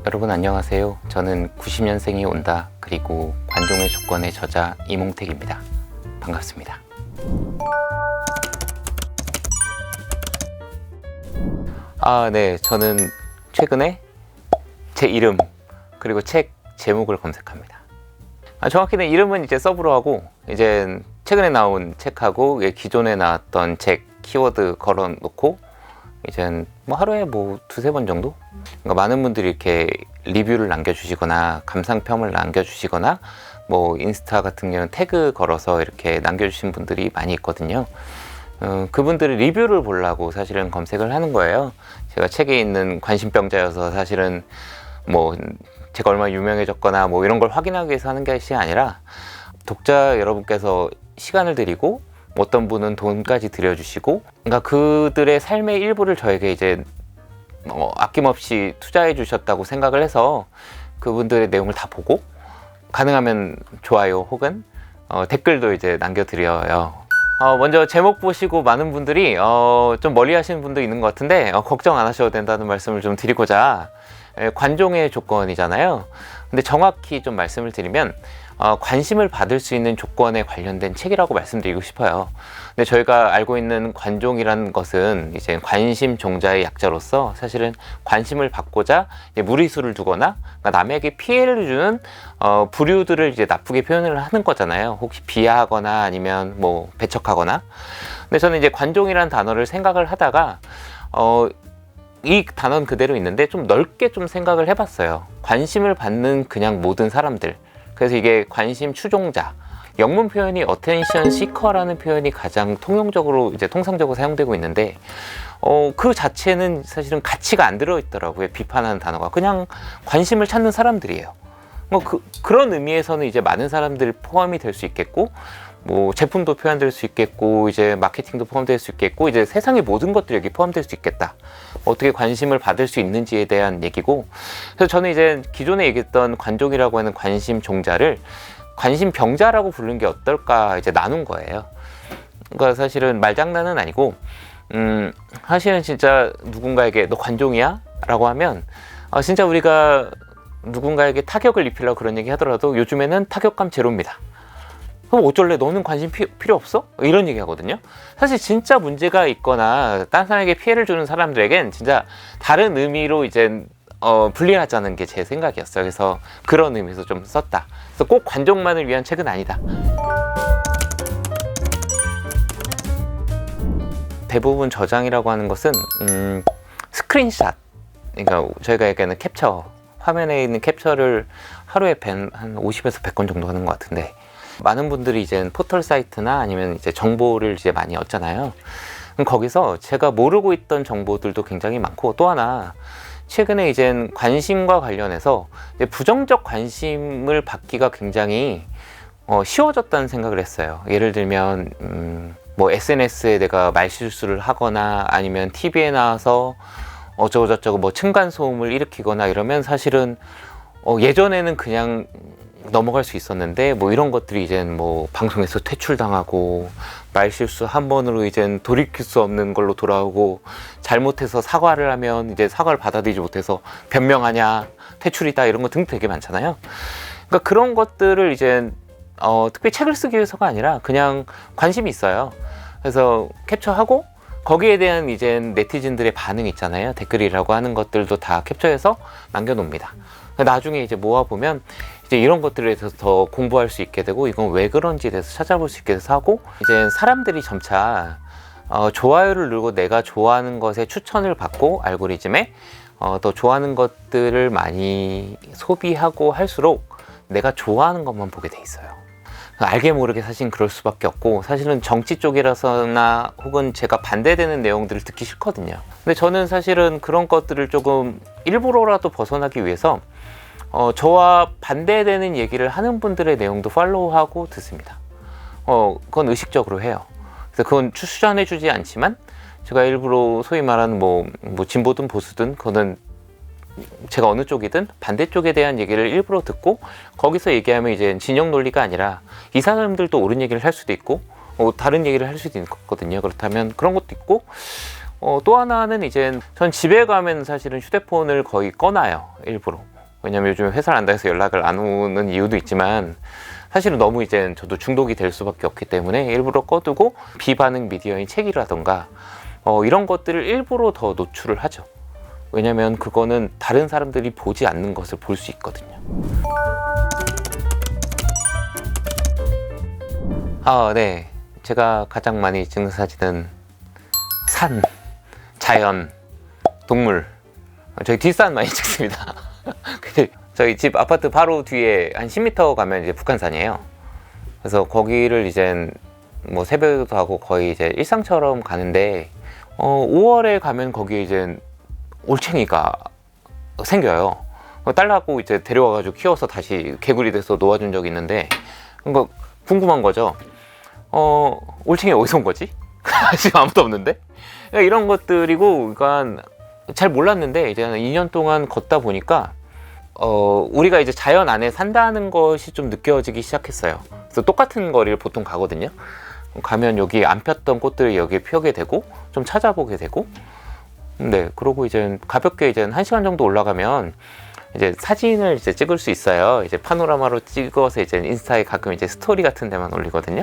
여러분 안녕하세요. 저는 90년생이 온다 그리고 관종의 조건의 저자 이몽택입니다. 반갑습니다. 네, 저는 최근에 제 이름 그리고 책 제목을 검색합니다. 정확히는 이름은 이제 서브로 하고, 이제 최근에 나온 책하고 기존에 나왔던 책 키워드 걸어놓고, 이제 뭐 하루에 뭐 두세 번 정도? 그러니까 많은 분들이 이렇게 리뷰를 남겨주시거나 감상평을 남겨주시거나 뭐 인스타 같은 경우는 태그 걸어서 이렇게 남겨주신 분들이 많이 있거든요. 그분들의 리뷰를 보려고 사실은 검색을 하는 거예요. 제가 책에 있는 관심병자여서 사실은 뭐 제가 얼마나 유명해졌거나 뭐 이런 걸 확인하기 위해서 하는 것이 아니라, 독자 여러분께서 시간을 들이고 어떤 분은 돈까지 들여주시고, 그러니까 그들의 삶의 일부를 저에게 이제 아낌없이 투자해 주셨다고 생각을 해서 그분들의 내용을 다 보고, 가능하면 좋아요 혹은 댓글도 이제 남겨드려요. 먼저 제목 보시고 많은 분들이 좀 멀리 하시는 분도 있는 것 같은데, 걱정 안 하셔도 된다는 말씀을 좀 드리고자. 관종의 조건이잖아요. 근데 정확히 좀 말씀을 드리면 관심을 받을 수 있는 조건에 관련된 책이라고 말씀드리고 싶어요. 근데 저희가 알고 있는 관종이라는 것은 이제 관심 종자의 약자로서 사실은 관심을 받고자 무리수를 두거나, 그러니까 남에게 피해를 주는 부류들을 이제 나쁘게 표현을 하는 거잖아요. 혹시 비하하거나 아니면 뭐 배척하거나. 근데 저는 이제 관종이라는 단어를 생각을 하다가 이 단어는 그대로 있는데 좀 넓게 좀 생각을 해봤어요. 관심을 받는 그냥 모든 사람들. 그래서 이게 관심 추종자. 영문 표현이 attention seeker라는 표현이 가장 통용적으로 이제 통상적으로 사용되고 있는데, 그 자체는 사실은 가치가 안 들어있더라고요. 비판하는 단어가 그냥 관심을 찾는 사람들이에요. 뭐 그런 의미에서는 이제 많은 사람들 포함이 될 수 있겠고, 뭐 제품도 포함될 수 있겠고, 이제 마케팅도 포함될 수 있겠고, 이제 세상의 모든 것들이 여기 포함될 수 있겠다. 어떻게 관심을 받을 수 있는지에 대한 얘기고, 그래서 저는 이제 기존에 얘기했던 관종이라고 하는 관심 종자를 관심 병자라고 부르는 게 어떨까 이제 나눈 거예요. 그러니까 사실은 말장난은 아니고, 사실은 진짜 누군가에게 너 관종이야? 라고 하면 진짜 우리가 누군가에게 타격을 입히려고 그런 얘기 하더라도 요즘에는 타격감 제로입니다. 그럼 어쩔래? 너는 관심 필요 없어? 이런 얘기 하거든요. 사실 진짜 문제가 있거나 딴 사람에게 피해를 주는 사람들에겐 진짜 다른 의미로 이제 분리하자는 게 제 생각이었어요. 그래서 그런 의미에서 좀 썼다. 그래서 꼭 관종만을 위한 책은 아니다. 대부분 저장이라고 하는 것은 스크린샷, 그러니까 저희가 얘기하는 캡처, 화면에 있는 캡처를 하루에 한 50에서 100건 정도 하는 것 같은데, 많은 분들이 이제 포털 사이트나 아니면 이제 정보를 이제 많이 얻잖아요. 그럼 거기서 제가 모르고 있던 정보들도 굉장히 많고, 또 하나 최근에 이제 관심과 관련해서 이제 부정적 관심을 받기가 굉장히 쉬워졌다는 생각을 했어요. 예를 들면 뭐 SNS에 내가 말실수를 하거나 아니면 TV에 나와서 어쩌고저쩌고 뭐 층간소음을 일으키거나 이러면 사실은 예전에는 그냥 넘어갈 수 있었는데, 뭐 이런 것들이 이젠 뭐 방송에서 퇴출당하고, 말실수 한 번으로 이젠 돌이킬 수 없는 걸로 돌아오고, 잘못해서 사과를 하면 이제 사과를 받아들이지 못해서 변명하냐, 퇴출이다, 이런 거 등 되게 많잖아요. 그러니까 그런 것들을 이제 특별히 책을 쓰기 위해서가 아니라 그냥 관심이 있어요. 그래서 캡처하고 거기에 대한 이제 네티즌들의 반응 있잖아요. 댓글이라고 하는 것들도 다 캡처해서 남겨놓습니다. 나중에 이제 모아보면 이제 이런 것들에 대해서 더 공부할 수 있게 되고, 이건 왜 그런지에 대해서 찾아볼 수 있게 돼서 하고, 이제 사람들이 점차 좋아요를 누르고 내가 좋아하는 것에 추천을 받고 알고리즘에 더 좋아하는 것들을 많이 소비하고 할수록 내가 좋아하는 것만 보게 돼 있어요. 알게 모르게 사실 그럴 수밖에 없고, 사실은 정치 쪽이라서나 혹은 제가 반대되는 내용들을 듣기 싫거든요. 근데 저는 사실은 그런 것들을 조금 일부러라도 벗어나기 위해서 저와 반대되는 얘기를 하는 분들의 내용도 팔로우하고 듣습니다. 그건 의식적으로 해요. 그래서 그건 추천해 주지 않지만 제가 일부러 소위 말하는 뭐 진보든 보수든 그거는 제가 어느 쪽이든 반대쪽에 대한 얘기를 일부러 듣고, 거기서 얘기하면 이제 진영 논리가 아니라 이 사람들도 옳은 얘기를 할 수도 있고 다른 얘기를 할 수도 있거든요. 그렇다면 그런 것도 있고, 또 하나는 이제 전 집에 가면 사실은 휴대폰을 거의 꺼놔요. 일부러. 왜냐면 요즘 회사를 안 다해서 연락을 안 오는 이유도 있지만 사실은 너무 이제 저도 중독이 될 수밖에 없기 때문에 일부러 꺼두고 비반응 미디어인 책이라던가 이런 것들을 일부러 더 노출을 하죠. 왜냐면 그거는 다른 사람들이 보지 않는 것을 볼 수 있거든요. 네. 제가 가장 많이 찍는 사진은 산, 자연, 동물. 저희 뒷산 많이 찍습니다. 저희 집 아파트 바로 뒤에 한 10m 가면 이제 북한산이에요. 그래서 거기를 이제 뭐 새벽에도 하고 거의 이제 일상처럼 가는데 5월에 가면 거기에 이제 올챙이가 생겨요. 딸하고 이제 데려와가지고 키워서 다시 개구리 돼서 놓아준 적이 있는데 그거 궁금한 거죠. 올챙이 어디서 온 거지? 지금 아무도 없는데? 그러니까 이런 것들이고, 그러니까 잘 몰랐는데 이제 한 2년 동안 걷다 보니까 우리가 이제 자연 안에 산다는 것이 좀 느껴지기 시작했어요. 그래서 똑같은 거리를 보통 가거든요. 가면 여기 안 폈던 꽃들이 여기에 피게 되고 좀 찾아보게 되고, 네, 그러고 이제 가볍게 이제 1시간 정도 올라가면 이제 사진을 이제 찍을 수 있어요. 이제 파노라마로 찍어서 이제 인스타에 가끔 이제 스토리 같은 데만 올리거든요.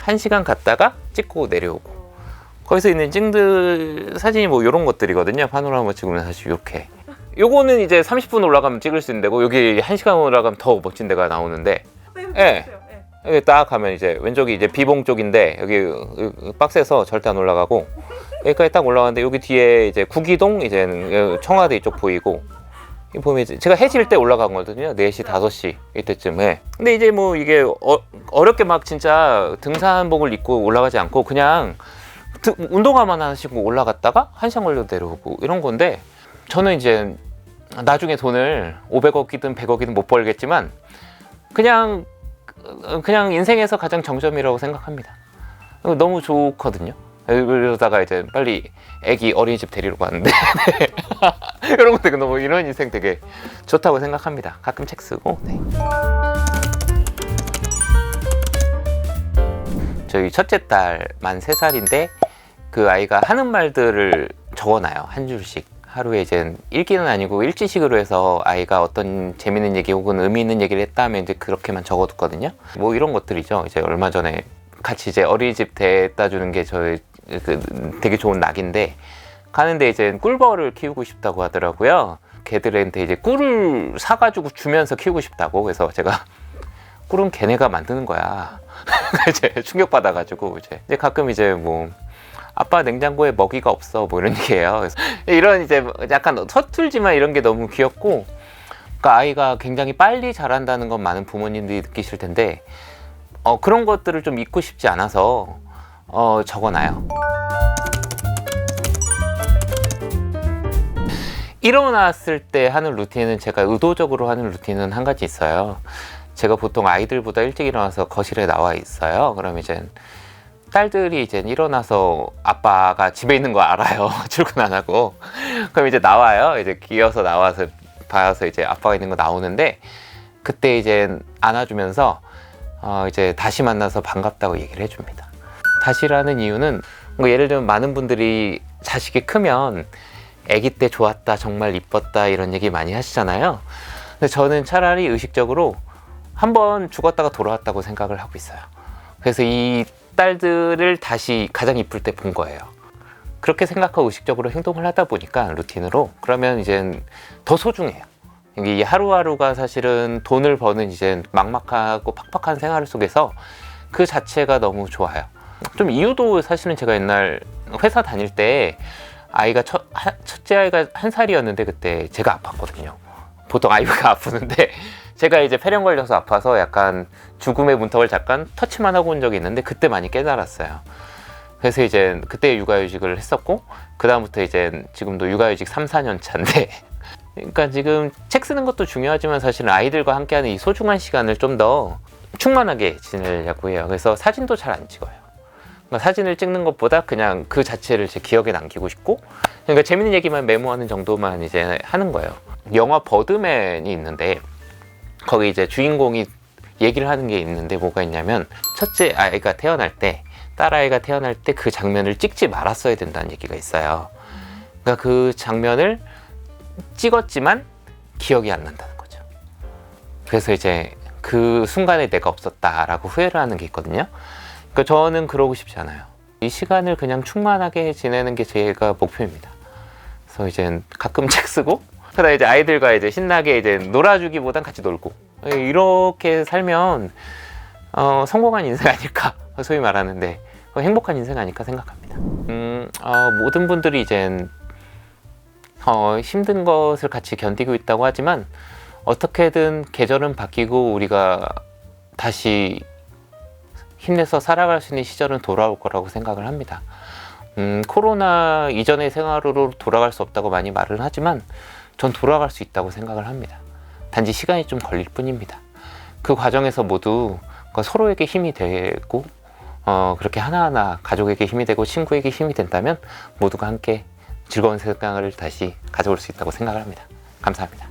1시간 갔다가 찍고 내려오고, 거기서 있는 찡들 사진이 뭐 이런 것들이거든요. 파노라마 찍으면 사실 이렇게. 요거는 이제 30분 올라가면 찍을 수 있는 데고, 여기 1시간 올라가면 더 멋진 데가 나오는데, 예. 여기 딱 가면 이제 왼쪽이 이제 비봉 쪽인데 여기 박스에서 절대 안 올라가고, 여기까지 딱 올라가는데 여기 뒤에 이제 구기동 이제 청와대 이쪽 보이고, 보면 이제 제가 해질 때 올라간 거거든요. 4시, 5시 이때쯤에. 근데 이제 뭐 이게 어렵게 막 진짜 등산복을 입고 올라가지 않고 그냥 운동화만 하시고 올라갔다가 1시간 걸려도 내려오고 이런 건데, 저는 이제 나중에 돈을 500억이든 100억이든 못 벌겠지만 그냥 인생에서 가장 정점이라고 생각합니다. 너무 좋거든요. 그러다가 이제 빨리 애기 어린이집 데리러 가는데 이런 것들 너무 이런 인생 되게 좋다고 생각합니다. 가끔 책 쓰고. 네. 저희 첫째 딸 만 3살인데 그 아이가 하는 말들을 적어놔요. 한 줄씩. 하루에 이제 일기는 아니고 일지식으로 해서 아이가 어떤 재밌는 얘기 혹은 의미 있는 얘기를 했다 하면 이제 그렇게만 적어뒀거든요. 뭐 이런 것들이죠. 이제 얼마 전에 같이 이제 어린이집 데려다 주는 게 저희 되게 좋은 낙인데, 가는데 이제 꿀벌을 키우고 싶다고 하더라고요. 걔들한테 이제 꿀을 사가지고 주면서 키우고 싶다고. 그래서 제가 꿀은 걔네가 만드는 거야. 이제 충격받아가지고 이제 가끔 이제 뭐 아빠 냉장고에 먹이가 없어 뭐 이런 얘기예요. 그래서 이런 이제 약간 서툴지만 이런 게 너무 귀엽고, 그러니까 아이가 굉장히 빨리 자란다는 건 많은 부모님들이 느끼실 텐데 그런 것들을 좀 잊고 싶지 않아서 적어놔요. 일어났을 때 하는 루틴은, 제가 의도적으로 하는 루틴은 한 가지 있어요. 제가 보통 아이들보다 일찍 일어나서 거실에 나와 있어요. 그럼 이제 딸들이 이제 일어나서 아빠가 집에 있는 거 알아요. 출근 안 하고. 그럼 이제 나와요. 이제 기어서 나와서 봐서 이제 아빠가 있는 거 나오는데, 그때 이제 안아주면서 이제 다시 만나서 반갑다고 얘기를 해줍니다. 다시라는 이유는 뭐 예를 들면 많은 분들이 자식이 크면 아기 때 좋았다, 정말 이뻤다 이런 얘기 많이 하시잖아요. 근데 저는 차라리 의식적으로 한번 죽었다가 돌아왔다고 생각을 하고 있어요. 그래서 이 딸들을 다시 가장 이쁠 때 본 거예요. 그렇게 생각하고 의식적으로 행동을 하다 보니까 루틴으로, 그러면 이제 더 소중해요. 이 하루하루가 사실은 돈을 버는 이제 막막하고 팍팍한 생활 속에서 그 자체가 너무 좋아요. 좀 이유도 사실은 제가 옛날 회사 다닐 때 아이가 첫째 아이가 1살이었는데 그때 제가 아팠거든요. 보통 아이가 아프는데 제가 이제 폐렴 걸려서 아파서 약간 죽음의 문턱을 잠깐 터치만 하고 온 적이 있는데 그때 많이 깨달았어요. 그래서 이제 그때 육아휴직을 했었고, 그 다음부터 이제 지금도 육아휴직 3-4년 차인데 그러니까 지금 책 쓰는 것도 중요하지만 사실은 아이들과 함께하는 이 소중한 시간을 좀 더 충만하게 지내려고 해요. 그래서 사진도 잘 안 찍어요. 그러니까 사진을 찍는 것보다 그냥 그 자체를 제 기억에 남기고 싶고, 그러니까 재밌는 얘기만 메모하는 정도만 이제 하는 거예요. 영화 버드맨이 있는데 거기 이제 주인공이 얘기를 하는 게 있는데 뭐가 있냐면, 첫째 아이가 태어날 때, 딸아이가 태어날 때 그 장면을 찍지 말았어야 된다는 얘기가 있어요. 그러니까 그 장면을 찍었지만 기억이 안 난다는 거죠. 그래서 이제 그 순간에 내가 없었다라고 후회를 하는 게 있거든요. 그러니까 저는 그러고 싶지 않아요. 이 시간을 그냥 충만하게 지내는 게 제가 목표입니다. 그래서 이제 가끔 책 쓰고, 그러다 이제 아이들과 이제 신나게 이제 놀아주기보단 같이 놀고, 이렇게 살면 성공한 인생 아닐까, 소위 말하는데 행복한 인생 아닐까 생각합니다. 모든 분들이 이제 힘든 것을 같이 견디고 있다고 하지만 어떻게든 계절은 바뀌고 우리가 다시 힘내서 살아갈 수 있는 시절은 돌아올 거라고 생각을 합니다. 코로나 이전의 생활로 돌아갈 수 없다고 많이 말을 하지만 전 돌아갈 수 있다고 생각을 합니다. 단지 시간이 좀 걸릴 뿐입니다. 그 과정에서 모두 서로에게 힘이 되고 그렇게 하나하나 가족에게 힘이 되고 친구에게 힘이 된다면 모두가 함께 즐거운 생활을 다시 가져올 수 있다고 생각을 합니다. 감사합니다.